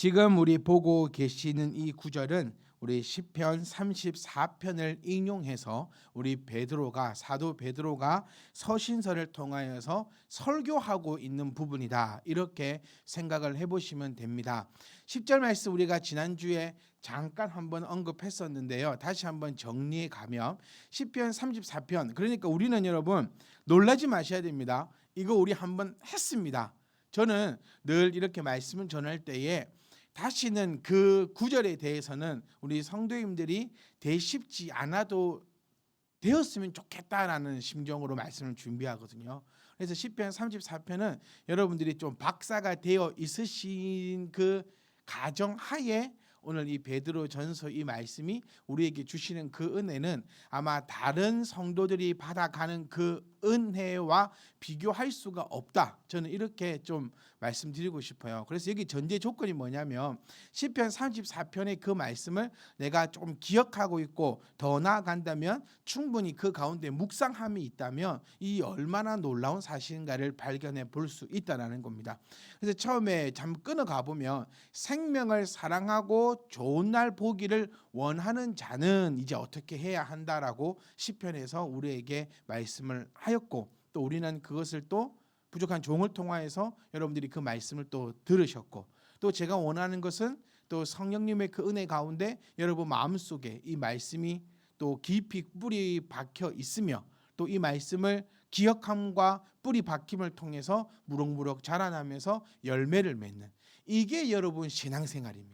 지금 우리 보고 계시는 이 구절은 우리 시편 34편을 인용해서 우리 사도 베드로가 서신서를 통하여서 설교하고 있는 부분이다. 이렇게 생각을 해보시면 됩니다. 10절 말씀 우리가 지난주에 잠깐 한번 언급했었는데요. 다시 한번 정리해 가면 시편 34편, 그러니까 우리는 여러분 놀라지 마셔야 됩니다. 이거 우리 한번 했습니다. 저는 늘 이렇게 말씀을 전할 때에 다시는 그 구절에 대해서는 우리 성도님들이 되씹지 않아도 되었으면 좋겠다라는 심정으로 말씀을 준비하거든요. 그래서 시편 34편은 여러분들이 좀 박사가 되어 있으신 그 가정 하에 오늘 이 베드로 전서 이 말씀이 우리에게 주시는 그 은혜는 아마 다른 성도들이 받아가는 그 은혜와 비교할 수가 없다. 저는 이렇게 좀 말씀드리고 싶어요. 그래서 여기 전제 조건이 뭐냐면 시편 34편의 그 말씀을 내가 좀 기억하고 있고 더 나아간다면 충분히 그 가운데 묵상함이 있다면 이 얼마나 놀라운 사실인가를 발견해 볼 수 있다는 겁니다. 그래서 처음에 잠 끊어가 보면 생명을 사랑하고 좋은 날 보기를 원하는 자는 이제 어떻게 해야 한다라고 시편에서 우리에게 말씀을 하였고, 또 우리는 그것을 또 부족한 종을 통하여서 여러분들이 그 말씀을 또 들으셨고, 또 제가 원하는 것은 또 성령님의 그 은혜 가운데 여러분 마음속에 이 말씀이 또 깊이 뿌리 박혀 있으며 또 이 말씀을 기억함과 뿌리 박힘을 통해서 무럭무럭 자라나면서 열매를 맺는, 이게 여러분 신앙생활입니다.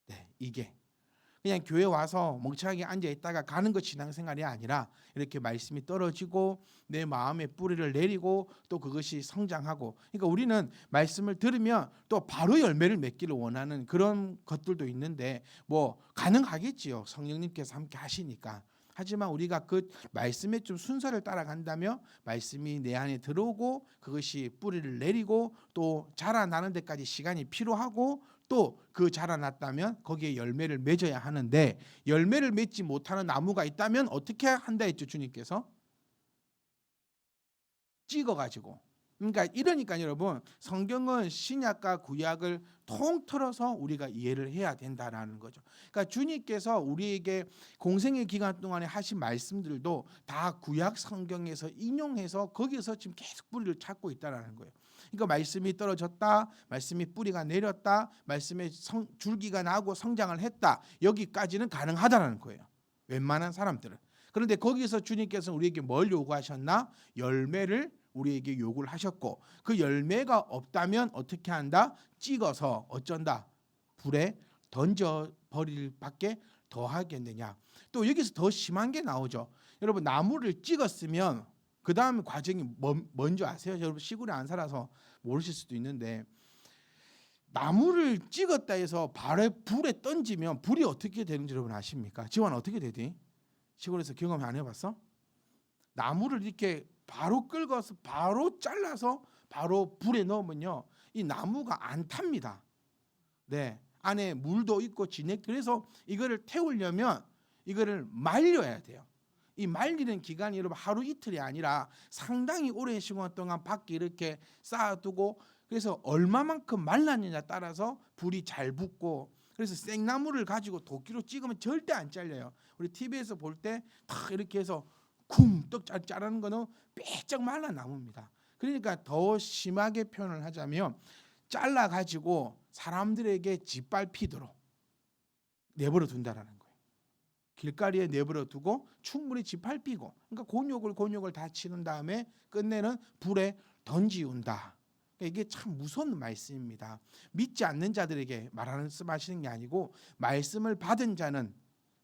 네, 이게 그냥 교회 와서 멍청하게 앉아 있다가 가는 것 신앙생활이 아니라 이렇게 말씀이 떨어지고 내 마음에 뿌리를 내리고 또 그것이 성장하고, 그러니까 우리는 말씀을 들으면 또 바로 열매를 맺기를 원하는 그런 것들도 있는데 뭐 가능하겠지요. 성령님께서 함께 하시니까. 하지만 우리가 그 말씀의 좀 순서를 따라간다면 말씀이 내 안에 들어오고 그것이 뿌리를 내리고 또 자라나는 데까지 시간이 필요하고, 또 그 자라났다면 거기에 열매를 맺어야 하는데, 열매를 맺지 못하는 나무가 있다면 어떻게 한다 했죠? 주님께서 찍어가지고. 그러니까 이러니까 여러분 성경은 신약과 구약을 통틀어서 우리가 이해를 해야 된다라는 거죠. 그러니까 주님께서 우리에게 공생의 기간 동안에 하신 말씀들도 다 구약 성경에서 인용해서 거기서 지금 계속 뿌리를 찾고 있다라는 거예요. 그러니까 말씀이 떨어졌다, 말씀이 뿌리가 내렸다, 말씀의 줄기가 나고 성장을 했다, 여기까지는 가능하다라는 거예요. 웬만한 사람들은. 그런데 거기서 주님께서 우리에게 뭘 요구하셨나? 열매를 우리에게 요구를 하셨고, 그 열매가 없다면 어떻게 한다? 찍어서 어쩐다? 불에 던져 버릴 밖에 더 하겠느냐. 또 여기서 더 심한 게 나오죠. 여러분 나무를 찍었으면 그 다음 과정이 뭔지 아세요? 여러분 시골에 안 살아서 모르실 수도 있는데, 나무를 찍었다 해서 불에 던지면 불이 어떻게 되는지 여러분 아십니까? 지원 어떻게 되지? 시골에서 경험 안 해봤어? 나무를 이렇게 바로 긁어서 바로 잘라서 바로 불에 넣으면요, 이 나무가 안 탑니다. 네, 안에 물도 있고 진액. 그래서 이거를 태우려면 이거를 말려야 돼요. 이 말리는 기간이 여러분 하루 이틀이 아니라 상당히 오랜 시간 동안 밖에 이렇게 쌓아두고, 그래서 얼마만큼 말랐느냐에 따라서 불이 잘 붙고, 그래서 생나무를 가지고 도끼로 찍으면 절대 안 잘려요. 우리 TV에서 볼 때 탁 이렇게 해서 쿵떡 자르는 거는 삐쩍 말라 나무입니다. 그러니까 더 심하게 표현을 하자면 잘라 가지고 사람들에게 짓밟히도록 내버려 둔다라는 거예요. 길가리에 내버려 두고 충분히 짓밟히고, 그러니까 곤욕을 다 치는 다음에 끝내는 불에 던지운다. 이게 참 무서운 말씀입니다. 믿지 않는 자들에게 말씀하시는 게 아니고 말씀을 받은 자는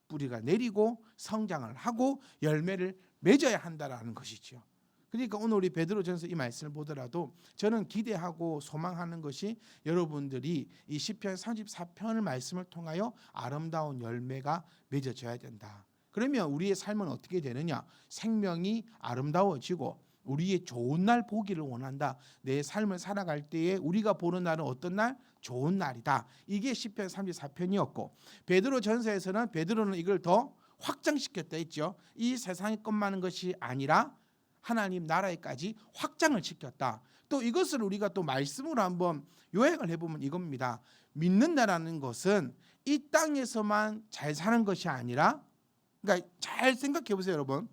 뿌리가 내리고 성장을 하고 열매를 맺어야 한다라는 것이죠. 그러니까 오늘 우리 베드로전서 이 말씀을 보더라도 저는 기대하고 소망하는 것이 여러분들이 이 시편 34편의 말씀을 통하여 아름다운 열매가 맺어져야 된다. 그러면 우리의 삶은 어떻게 되느냐? 생명이 아름다워지고 우리의 좋은 날 보기를 원한다. 내 삶을 살아갈 때에 우리가 보는 날은 어떤 날? 좋은 날이다. 이게 시편 34편이었고, 베드로전서에서는 베드로는 이걸 더 확장시켰다 했죠. 이 세상에 것만한 것이 아니라 하나님 나라에까지 확장을 시켰다. 또 이것을 우리가 또 말씀으로 한번 요약을 해보면 이겁니다. 믿는다라는 것은 이 땅에서만 잘 사는 것이 아니라, 그러니까 잘 생각해 보세요, 여러분.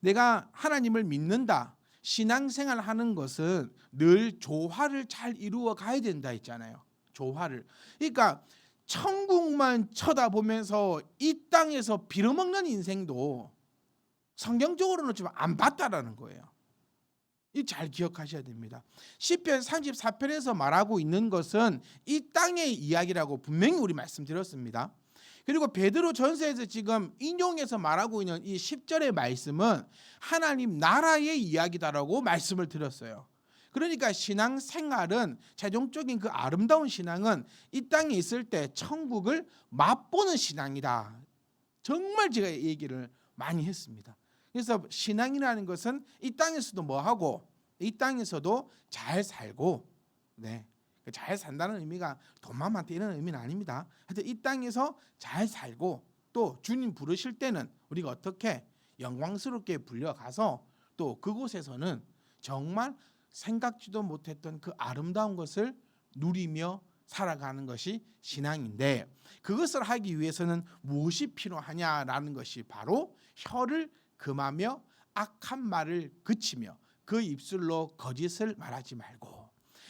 내가 하나님을 믿는다, 신앙생활 하는 것은 늘 조화를 잘 이루어 가야 된다 했잖아요. 조화를. 그러니까 천국만 쳐다보면서 이 땅에서 빌어먹는 인생도 성경적으로는 좀 안 봤다라는 거예요. 이 잘 기억하셔야 됩니다. 시편 34편에서 말하고 있는 것은 이 땅의 이야기라고 분명히 우리 말씀드렸습니다. 그리고 베드로 전서에서 지금 인용해서 말하고 있는 이 10절의 말씀은 하나님 나라의 이야기다라고 말씀을 드렸어요. 그러니까 신앙생활은, 최종적인 그 아름다운 신앙은 이 땅에 있을 때 천국을 맛보는 신앙이다. 정말 제가 얘기를 많이 했습니다. 그래서 신앙이라는 것은 이 땅에서도 뭐하고, 이 땅에서도 잘 살고, 네, 잘 산다는 의미가 돈만 많다 이런 의미는 아닙니다. 하여튼 이 땅에서 잘 살고, 또 주님 부르실 때는 우리가 어떻게 영광스럽게 불려가서 또 그곳에서는 정말 생각지도 못했던 그 아름다운 것을 누리며 살아가는 것이 신앙인데, 그것을 하기 위해서는 무엇이 필요하냐라는 것이 바로 혀를 금하며 악한 말을 그치며 그 입술로 거짓을 말하지 말고.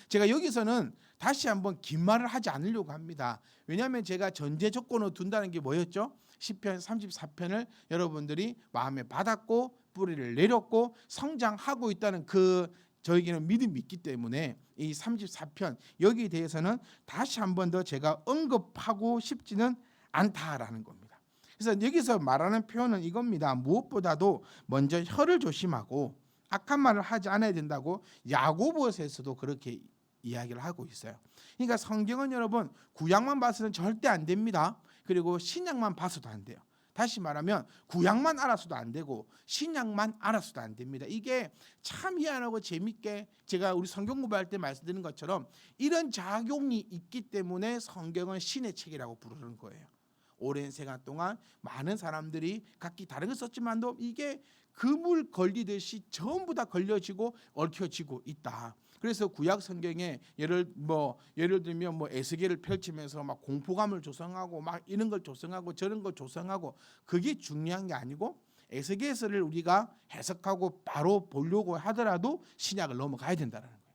제가 여기서는 다시 한번 긴 말을 하지 않으려고 합니다. 왜냐하면 제가 전제 조건으로 둔다는 게 뭐였죠? 시편 34편을 여러분들이 마음에 받았고 뿌리를 내렸고 성장하고 있다는 그 저에게는 믿음이 있기 때문에 이 34편 여기에 대해서는 다시 한번 더 제가 언급하고 싶지는 않다라는 겁니다. 그래서 여기서 말하는 표현은 이겁니다. 무엇보다도 먼저 혀를 조심하고 악한 말을 하지 않아야 된다고 야고보서에서도 그렇게 이야기를 하고 있어요. 그러니까 성경은 여러분 구약만 봐서는 절대 안 됩니다. 그리고 신약만 봐서도 안 돼요. 다시 말하면 구약만 알아서도 안 되고 신약만 알아서도 안 됩니다. 이게 참 희한하고 재밌게 제가 우리 성경 공부할 때 말씀드린 것처럼 이런 작용이 있기 때문에 성경은 신의 책이라고 부르는 거예요. 오랜 시간 동안 많은 사람들이 각기 다른 걸 썼지만도 이게 그물 걸리듯이 전부 다 걸려지고 얽혀지고 있다. 그래서 구약 성경에 예를 들면 에스겔을 펼치면서 막 공포감을 조성하고 막 이런 걸 조성하고 저런 걸 조성하고, 그게 중요한 게 아니고 에스겔서를 우리가 해석하고 바로 보려고 하더라도 신약을 넘어가야 된다는 거예요.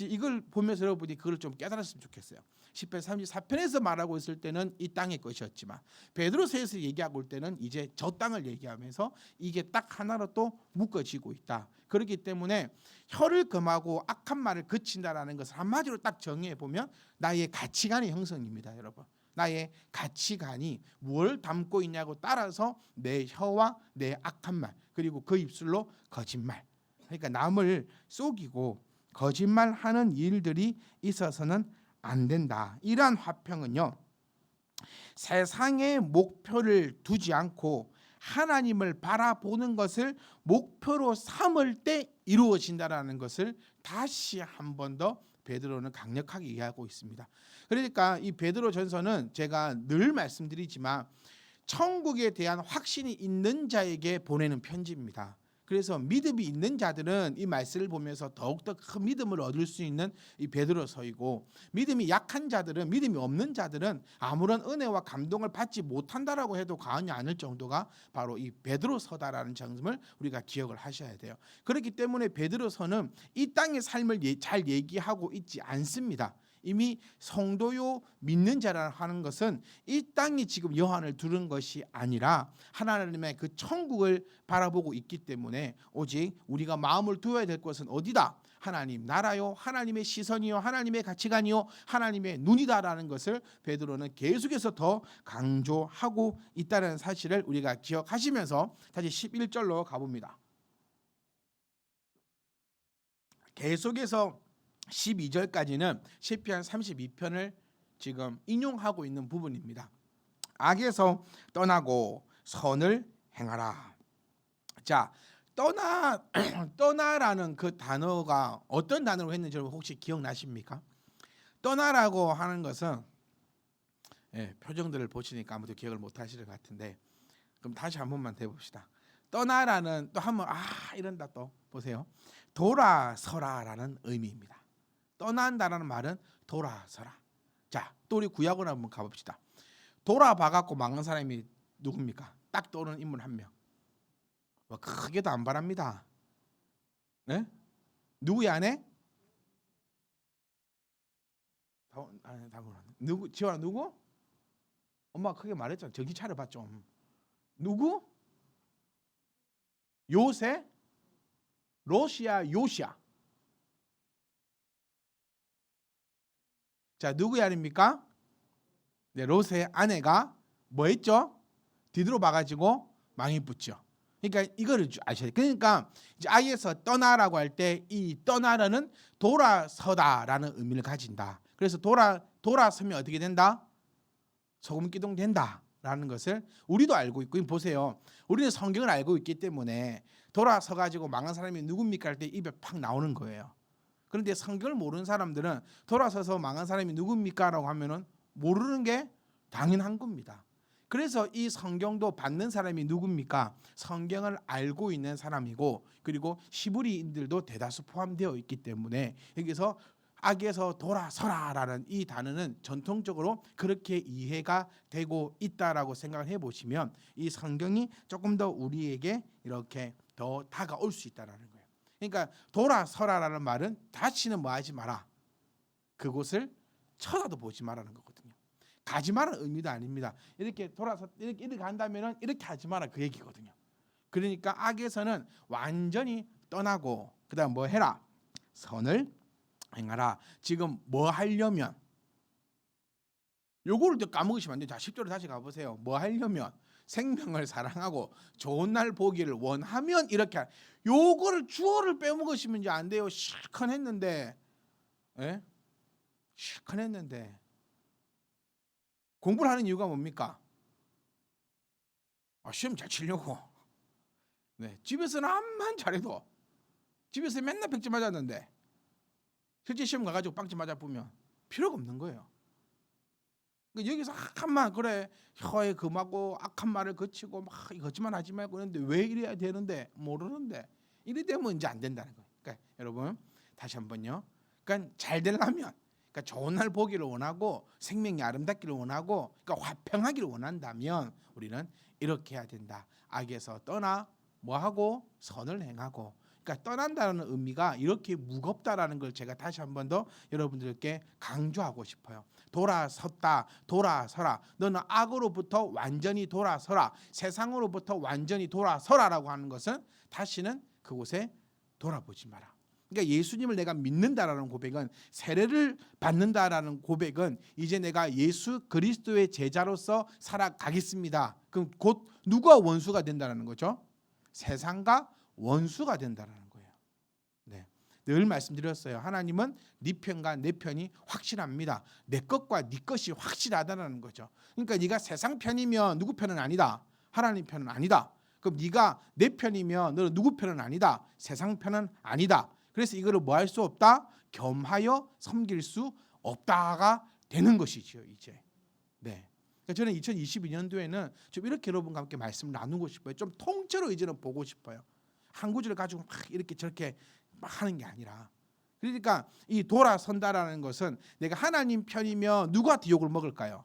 이걸 보면서 여러분이 그걸 좀 깨달았으면 좋겠어요. 시편 34편에서 말하고 있을 때는 이 땅의 것이었지만 베드로서에서 얘기하고 올 때는 이제 저 땅을 얘기하면서 이게 딱 하나로 또 묶어지고 있다. 그렇기 때문에 혀를 금하고 악한 말을 그친다라는 것을 한마디로 딱 정의해 보면 나의 가치관의 형성입니다, 여러분. 나의 가치관이 뭘 담고 있냐고 따라서 내 혀와 내 악한 말, 그리고 그 입술로 거짓말, 그러니까 남을 속이고 거짓말하는 일들이 있어서는 안 된다. 이러한 화평은요, 세상의 목표를 두지 않고 하나님을 바라보는 것을 목표로 삼을 때 이루어진다라는 것을 다시 한 번 더 베드로는 강력하게 이해하고 있습니다. 그러니까 이 베드로 전서는 제가 늘 말씀드리지만 천국에 대한 확신이 있는 자에게 보내는 편지입니다. 그래서 믿음이 있는 자들은 이 말씀을 보면서 더욱더 큰 믿음을 얻을 수 있는 이 베드로서이고, 믿음이 약한 자들은, 믿음이 없는 자들은 아무런 은혜와 감동을 받지 못한다라고 해도 과언이 아닐 정도가 바로 이 베드로서다라는 점을 우리가 기억을 하셔야 돼요. 그렇기 때문에 베드로서는 이 땅의 삶을 잘 얘기하고 있지 않습니다. 이미 성도요 믿는 자라 하는 것은 이 땅이 지금 여한을 두는 것이 아니라 하나님의 그 천국을 바라보고 있기 때문에 오직 우리가 마음을 두어야 될 것은 어디다? 하나님 나라요, 하나님의 시선이요, 하나님의 가치관이요, 하나님의 눈이다라는 것을 베드로는 계속해서 더 강조하고 있다는 사실을 우리가 기억하시면서 다시 11절로 가봅니다. 계속해서 12절까지는 시편 32편을 지금 인용하고 있는 부분입니다. 악에서 떠나고 선을 행하라. 자, 떠나라는 그 단어가 어떤 단어로 했는지 여러분 혹시 기억나십니까? 떠나라고 하는 것은 표정들을 보시니까 아무도 기억을 못 하실 것 같은데, 그럼 다시 한 번만 해봅시다. 떠나라는 또 한번 이런다 또 보세요. 돌아서라라는 의미입니다. 떠난다라는 말은 돌아서라. 자, 또 우리 구약으로 한번 가봅시다. 돌아봐갖고 망한 사람이 누굽니까? 딱 떠오르는 인물 한 명. 뭐 크게도 안 바랍니다. 네? 누구야 아내? 누구? 지원아 누구? 엄마가 크게 말했잖아. 정신 차려봐 좀. 누구? 요새? 러시아 요시아. 자, 누구야 아닙니까? 네, 롯의 아내가 뭐 했죠? 뒤로 봐가지고 망이 붙죠. 그러니까 이거를 아셔야 돼요. 그러니까 이제 아이에서 떠나라고 할 때 이 떠나라는 돌아서다라는 의미를 가진다. 그래서 돌아서면 어떻게 된다? 소금 기둥 된다라는 것을 우리도 알고 있고, 보세요. 우리는 성경을 알고 있기 때문에 돌아서 가지고 망한 사람이 누굽니까 할 때 입에 팍 나오는 거예요. 그런데 성경을 모르는 사람들은 돌아서서 망한 사람이 누굽니까 라고 하면은 모르는 게 당연한 겁니다. 그래서 이 성경도 받는 사람이 누굽니까? 성경을 알고 있는 사람이고, 그리고 히브리인들도 대다수 포함되어 있기 때문에 여기서 악에서 돌아서라라는 이 단어는 전통적으로 그렇게 이해가 되고 있다라고 생각을 해보시면 이 성경이 조금 더 우리에게 이렇게 더 다가올 수 있다라는 거예요. 그러니까 돌아서라라는 말은 다시는 뭐 하지 마라, 그곳을 쳐다도 보지 마라는 거거든요. 가지 마라는 의미도 아닙니다. 이렇게 돌아서 이렇게 간다면은 이렇게 하지 마라 그 얘기거든요. 그러니까 악에서는 완전히 떠나고 그다음 뭐 해라? 선을 행하라. 지금 뭐 하려면, 요거를 또 까먹으시면 안 돼요. 자, 10절로 다시 가보세요. 뭐 하려면 생명을 사랑하고 좋은 날 보기를 원하면 이렇게, 요거를 주어를 빼먹으시면 이제 안 돼요. 시큰했는데, 예? 시큰했는데 공부를 하는 이유가 뭡니까? 시험 잘 치려고. 네, 집에서는 암만 잘해도, 집에서 맨날 100점 맞았는데 실제 시험 가가지고 빵점 맞아 보면 필요가 없는 거예요. 그러니까 여기서 악한 말, 그래 혀에 금하고 악한 말을 거치고 막 이것만 하지 말고 그러는데 왜 이래야 되는데 모르는데 이래 되면 이제 안 된다는 거예요. 그러니까 여러분 다시 한번요. 그러니까 잘 되려면, 그러니까 좋은 날 보기를 원하고 생명이 아름답기를 원하고, 그러니까 화평하기를 원한다면 우리는 이렇게 해야 된다. 악에서 떠나 뭐 하고 선을 행하고. 그러니까 떠난다는 의미가 이렇게 무겁다라는 걸 제가 다시 한 번 더 여러분들께 강조하고 싶어요. 돌아섰다, 돌아서라. 너는 악으로부터 완전히 돌아서라. 세상으로부터 완전히 돌아서라라고 하는 것은 다시는 그곳에 돌아보지 마라. 그러니까 예수님을 내가 믿는다라는 고백은, 세례를 받는다라는 고백은 이제 내가 예수 그리스도의 제자로서 살아가겠습니다. 그럼 곧 누가 원수가 된다는 거죠? 세상과 원수가 된다는 거예요. 네, 늘 말씀드렸어요. 하나님은 네 편과 내 편이 확실합니다. 내 것과 네 것이 확실하다는 거죠. 그러니까 네가 세상 편이면 누구 편은 아니다, 하나님 편은 아니다. 그럼 네가 내 편이면 너는 누구 편은 아니다, 세상 편은 아니다. 그래서 이거를 뭐 할 수 없다? 겸하여 섬길 수 없다가 되는 것이죠, 이제. 네. 저는 2022년도에는 좀 이렇게 여러분과 함께 말씀을 나누고 싶어요. 좀 통째로 이제는 보고 싶어요. 한 구절을 가지고 막 이렇게 저렇게 막 하는 게 아니라. 그러니까 이 돌아선다라는 것은 내가 하나님 편이면 누구한테 욕을 먹을까요?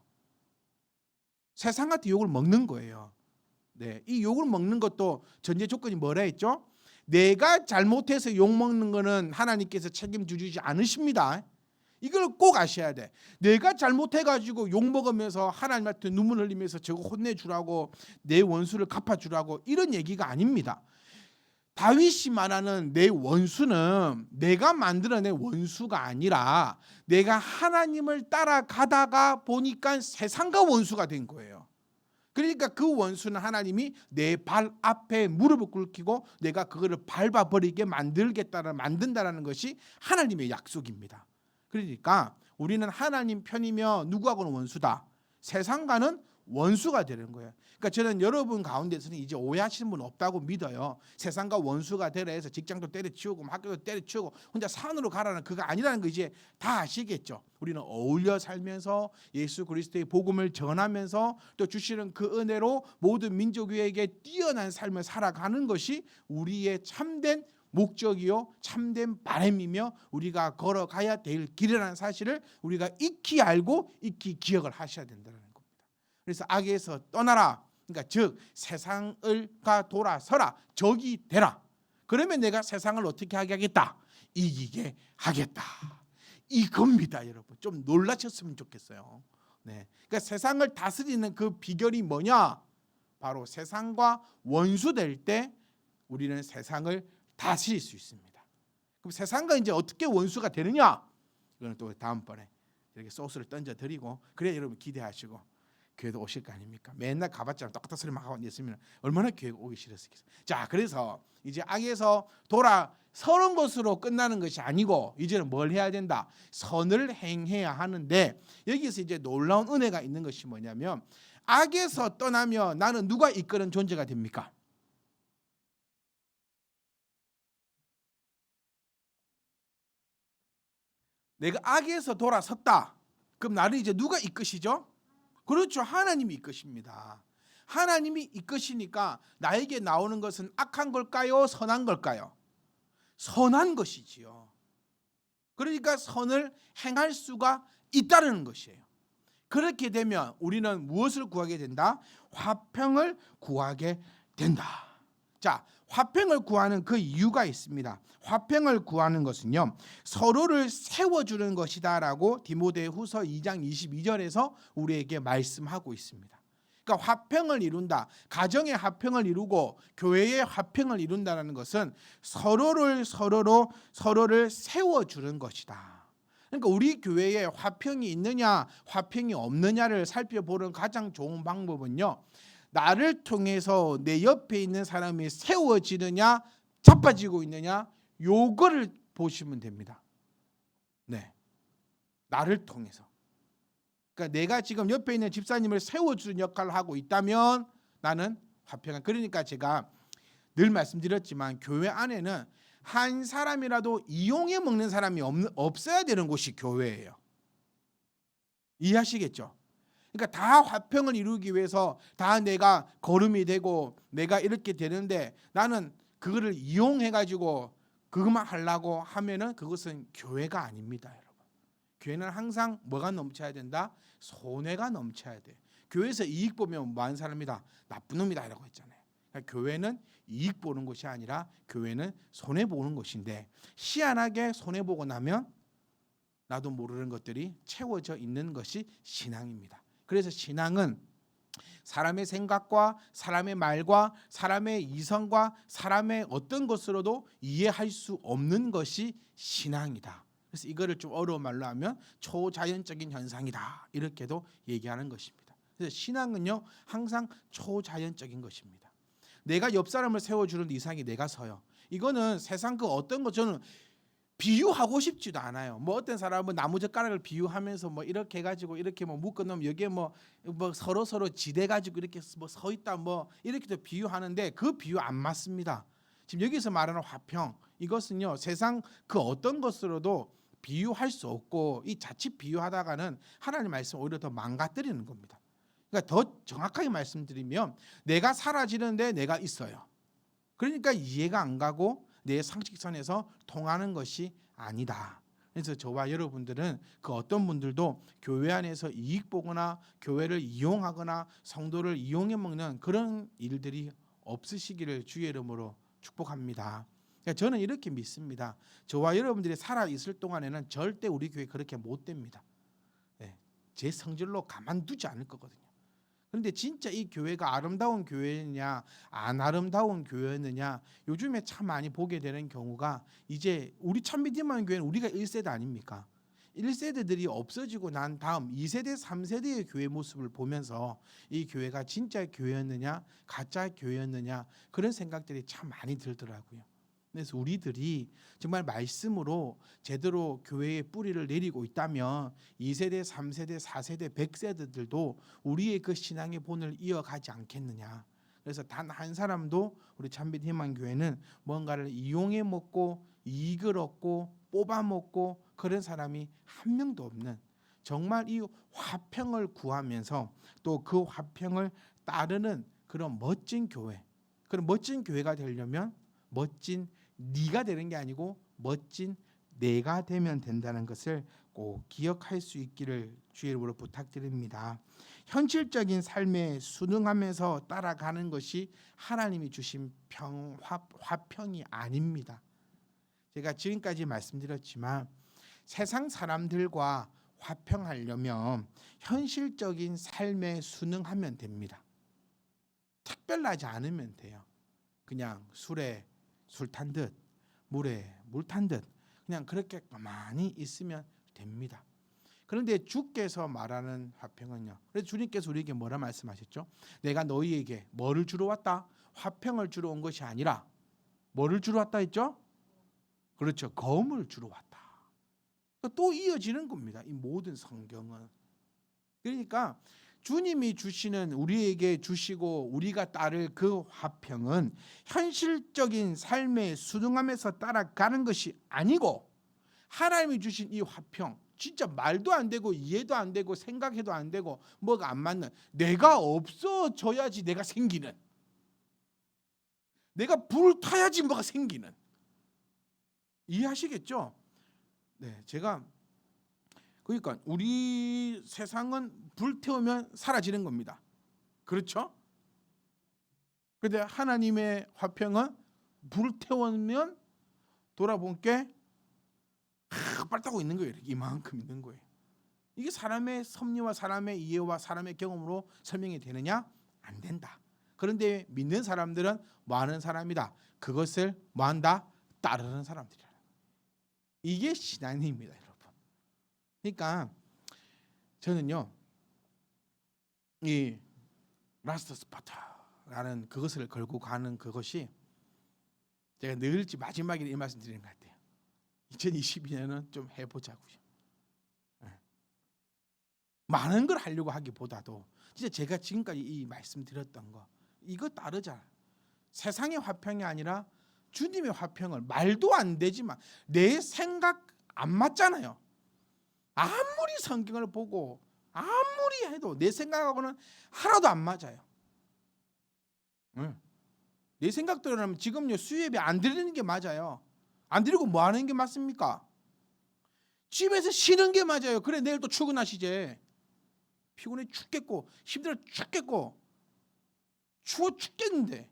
세상한테 욕을 먹는 거예요. 네, 이 욕을 먹는 것도 전제 조건이 뭐라 했죠? 내가 잘못해서 욕 먹는 거는 하나님께서 책임지지 않으십니다. 이걸 꼭 아셔야 돼. 내가 잘못해가지고 욕 먹으면서 하나님한테 눈물 흘리면서 저거 혼내주라고, 내 원수를 갚아주라고, 이런 얘기가 아닙니다. 다윗이 말하는 내 원수는 내가 만들어낸 원수가 아니라 내가 하나님을 따라가다가 보니까 세상과 원수가 된 거예요. 그러니까 그 원수는 하나님이 내 발 앞에 무릎을 꿇히고 내가 그거를 밟아버리게 만든다라는 것이 하나님의 약속입니다. 그러니까 우리는 하나님 편이며 누구하고는 원수다, 세상과는 원수가 되는 거예요. 그러니까 저는 여러분 가운데서는 이제 오해하시는 분 없다고 믿어요. 세상과 원수가 되라 해서 직장도 때려치우고 학교도 때려치우고 혼자 산으로 가라는 그거 아니라는 거 이제 다 아시겠죠. 우리는 어울려 살면서 예수 그리스도의 복음을 전하면서 또 주시는 그 은혜로 모든 민족 위에게 뛰어난 삶을 살아가는 것이 우리의 참된 목적이요 참된 바람이며 우리가 걸어가야 될 길이라는 사실을 우리가 익히 알고 익히 기억을 하셔야 된다는 겁니다. 그래서 악에서 떠나라. 그러니까 즉 세상을가 돌아서라. 적이 되라. 그러면 내가 세상을 어떻게 하게 하겠다? 이기게 하겠다. 이겁니다, 여러분. 좀 놀라셨으면 좋겠어요. 네. 그러니까 세상을 다스리는 그 비결이 뭐냐? 바로 세상과 원수될 때 우리는 세상을 다스릴 수 있습니다. 그럼 세상과 이제 어떻게 원수가 되느냐? 이거는 또 다음번에 이렇게 소스를 던져 드리고 그래 여러분 기대하시고 교회도 오실 거 아닙니까? 맨날 가봤자 똑같은 소리 막 하고 있으면 얼마나 교회 오기 싫었겠어요. 자, 그래서 이제 악에서 돌아서는 것으로 끝나는 것이 아니고 이제는 뭘 해야 된다? 선을 행해야 하는데 여기서 이제 놀라운 은혜가 있는 것이 뭐냐면 악에서 떠나면 나는 누가 이끄는 존재가 됩니까? 내가 악에서 돌아섰다. 그럼 나를 이제 누가 이끄시죠? 그렇죠. 하나님이 이끄십니다. 하나님이 이끄시니까 나에게 나오는 것은 악한 걸까요? 선한 걸까요? 선한 것이지요. 그러니까 선을 행할 수가 있다는 것이에요. 그렇게 되면 우리는 무엇을 구하게 된다? 화평을 구하게 된다. 자, 화평을 구하는 그 이유가 있습니다. 화평을 구하는 것은요, 서로를 세워주는 것이다라고 디모데후서 2장 22절에서 우리에게 말씀하고 있습니다. 그러니까 화평을 이룬다, 가정의 화평을 이루고 교회의 화평을 이룬다는 것은 서로를 세워주는 것이다. 그러니까 우리 교회에 화평이 있느냐, 화평이 없느냐를 살펴보는 가장 좋은 방법은요, 나를 통해서 내 옆에 있는 사람이 세워지느냐 자빠지고 있느냐 요거를 보시면 됩니다. 네, 나를 통해서. 그러니까 내가 지금 옆에 있는 집사님을 세워주는 역할을 하고 있다면 나는 화평한. 그러니까 제가 늘 말씀드렸지만 교회 안에는 한 사람이라도 이용해 먹는 사람이 없어야 되는 곳이 교회예요. 이해하시겠죠? 그러니까 다 화평을 이루기 위해서 다 내가 거름이 되고 내가 이렇게 되는데 나는 그거를 이용해 가지고 그것만 하려고 하면은 그것은 교회가 아닙니다, 여러분. 교회는 항상 뭐가 넘쳐야 된다? 손해가 넘쳐야 돼. 교회에서 이익 보면 뭐하는 사람이다? 나쁜 놈이다 라고 했잖아요. 그러니까 교회는 이익 보는 것이 아니라 교회는 손해 보는 것인데 희한하게 손해 보고 나면 나도 모르는 것들이 채워져 있는 것이 신앙입니다. 그래서 신앙은 사람의 생각과 사람의 말과 사람의 이성과 사람의 어떤 것으로도 이해할 수 없는 것이 신앙이다. 그래서 이거를 좀 어려운 말로 하면 초자연적인 현상이다. 이렇게도 얘기하는 것입니다. 그래서 신앙은요 항상 초자연적인 것입니다. 내가 옆 사람을 세워주는 이상이 내가 서요. 이거는 세상 그 어떤 것 저는 비유하고 싶지도 않아요. 뭐 어떤 사람은 나무젓가락을 비유하면서 뭐 이렇게 해가지고 이렇게 뭐 묶어놓으면 여기에 뭐 서로 지대 가지고 이렇게 뭐 서 있다 뭐 이렇게도 비유하는데 그 비유 안 맞습니다. 지금 여기서 말하는 화평 이것은요 세상 그 어떤 것으로도 비유할 수 없고 이 자칫 비유하다가는 하나님 말씀 오히려 더 망가뜨리는 겁니다. 그러니까 더 정확하게 말씀드리면 내가 사라지는데 내가 있어요. 그러니까 이해가 안 가고 내 상식선에서 통하는 것이 아니다. 그래서 저와 여러분들은 그 어떤 분들도 교회 안에서 이익 보거나 교회를 이용하거나 성도를 이용해 먹는 그런 일들이 없으시기를 주의 이름으로 축복합니다. 그러니까 저는 이렇게 믿습니다. 저와 여러분들이 살아 있을 동안에는 절대 우리 교회 그렇게 못 됩니다. 네, 제 성질로 가만두지 않을 거거든요. 그런데 진짜 이 교회가 아름다운 교회느냐 안 아름다운 교회느냐 요즘에 참 많이 보게 되는 경우가 이제 우리 참미디만 교회는 우리가 1세대 아닙니까? 1세대들이 없어지고 난 다음 2세대 3세대의 교회 모습을 보면서 이 교회가 진짜 교회였느냐 가짜 교회였느냐 그런 생각들이 참 많이 들더라고요. 그래서 우리들이 정말 말씀으로 제대로 교회의 뿌리를 내리고 있다면 2세대, 3세대, 4세대, 100세대들도 우리의 그 신앙의 본을 이어가지 않겠느냐. 그래서 단 한 사람도 우리 참빛 희망교회는 뭔가를 이용해 먹고 이익을 얻고 뽑아 먹고 그런 사람이 한 명도 없는 정말 이 화평을 구하면서 또 그 화평을 따르는 그런 멋진 교회. 그런 멋진 교회가 되려면 멋진 네가 되는 게 아니고 멋진 내가 되면 된다는 것을 꼭 기억할 수 있기를 주의 이름으로 부탁드립니다. 현실적인 삶에 순응하면서 따라가는 것이 하나님이 주신 화평이 아닙니다. 제가 지금까지 말씀드렸지만 세상 사람들과 화평하려면 현실적인 삶에 순응하면 됩니다. 특별하지 않으면 돼요. 그냥 술에 술 탄 듯, 물에 물 탄 듯 그냥 그렇게 가만히 있으면 됩니다. 그런데 주께서 말하는 화평은요. 그래서 주님께서 우리에게 뭐라 말씀하셨죠? 내가 너희에게 뭐를 주러 왔다? 화평을 주러 온 것이 아니라 뭐를 주러 왔다 했죠? 그렇죠. 검을 주러 왔다. 또 이어지는 겁니다. 이 모든 성경은. 그러니까 주님이 주시는 우리에게 주시고 우리가 따를 그 화평은 현실적인 삶에 순응하면서 따라가는 것이 아니고 하나님이 주신 이 화평 진짜 말도 안 되고 이해도 안 되고 생각해도 안 되고 뭐가 안 맞는 내가 없어져야지 내가 생기는 내가 불타야지 뭐가 생기는 이해하시겠죠? 네, 제가 그러니까 우리 세상은 불태우면 사라지는 겁니다. 그렇죠? 그런데 하나님의 화평은 불태우면 돌아본 게 빨다고 있는 거예요. 이만큼 있는 거예요. 이게 사람의 섭리와 사람의 이해와 사람의 경험으로 설명이 되느냐? 안 된다. 그런데 믿는 사람들은 뭐 하는 사람이다. 그것을 뭐 한다? 따르는 사람들이라. 이게 신앙입니다, 여러분. 그러니까 저는요. 이 라스트 스파타라는 그것을 걸고 가는 그것이 제가 늘 마지막에 이 말씀 드리는 것 같아요. 2022년은 좀 해보자고요. 많은 걸 하려고 하기보다도 진짜 제가 지금까지 이 말씀 드렸던 거 이거 따르자. 세상의 화평이 아니라 주님의 화평을 말도 안 되지만 내 생각 안 맞잖아요. 아무리 성경을 보고 아무리 해도 내 생각하고는 하나도 안 맞아요. 내 생각대로라면 지금요 수요예배 안 드리는 게 맞아요. 안 드리고 뭐 하는 게 맞습니까? 집에서 쉬는 게 맞아요. 그래 내일 또 출근하시지. 피곤해 죽겠고 힘들어 죽겠고 추워 죽겠는데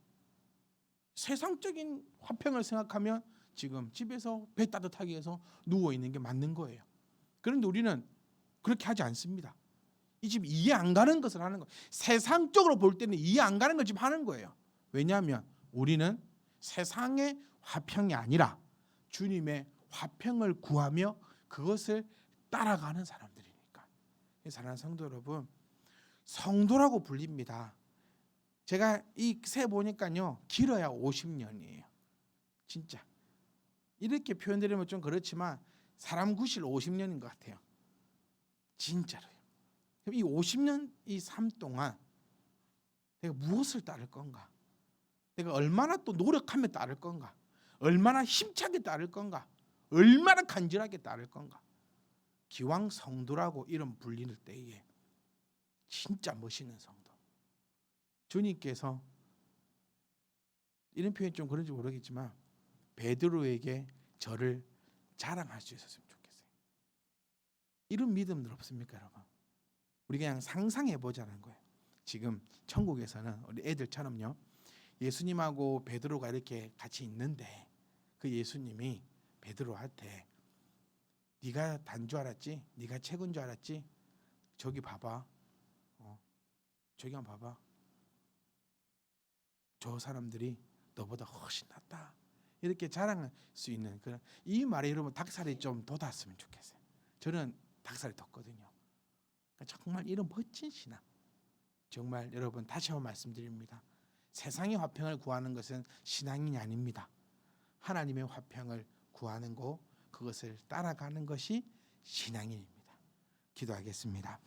세상적인 화평을 생각하면 지금 집에서 배 따뜻하게 해서 누워 있는 게 맞는 거예요. 그런데 우리는 그렇게 하지 않습니다. 이 집 이해 안 가는 것을 하는 거예요. 세상적으로 볼 때는 이해 안 가는 걸 지금 하는 거예요. 왜냐하면 우리는 세상의 화평이 아니라 주님의 화평을 구하며 그것을 따라가는 사람들이니까. 사랑하는 성도 여러분, 성도라고 불립니다. 제가 이 세 보니까요 길어야 50년이에요. 진짜 이렇게 표현드리면 좀 그렇지만 사람 구실 50년인 것 같아요. 진짜로요. 이 50년 이 삶 동안 내가 무엇을 따를 건가? 내가 얼마나 또 노력하며 따를 건가? 얼마나 힘차게 따를 건가? 얼마나 간절하게 따를 건가? 기왕 성도라고 이름 불리는 때에 진짜 멋있는 성도. 주님께서 이런 표현이 좀 그런지 모르겠지만 베드로에게 저를 자랑할 수 있었으면 좋겠어요. 이런 믿음들 없습니까, 여러분? 우리 그냥 상상해 보자는 거예요. 지금 천국에서는 우리 애들처럼요. 예수님하고 베드로가 이렇게 같이 있는데 그 예수님이 베드로한테 네가 단 줄 알았지? 네가 최고인 줄 알았지? 저기 봐봐. 저기 한번 봐봐. 저 사람들이 너보다 훨씬 낫다. 이렇게 자랑할 수 있는 그런 이 말에 여러분 닭살이 좀 돋았으면 좋겠어요. 저는 닭살이 돋거든요. 그러니까 정말 이런 멋진 신앙. 정말 여러분 다시 한번 말씀드립니다. 세상의 화평을 구하는 것은 신앙이 아닙니다. 하나님의 화평을 구하는 거 그것을 따라가는 것이 신앙입니다. 기도하겠습니다.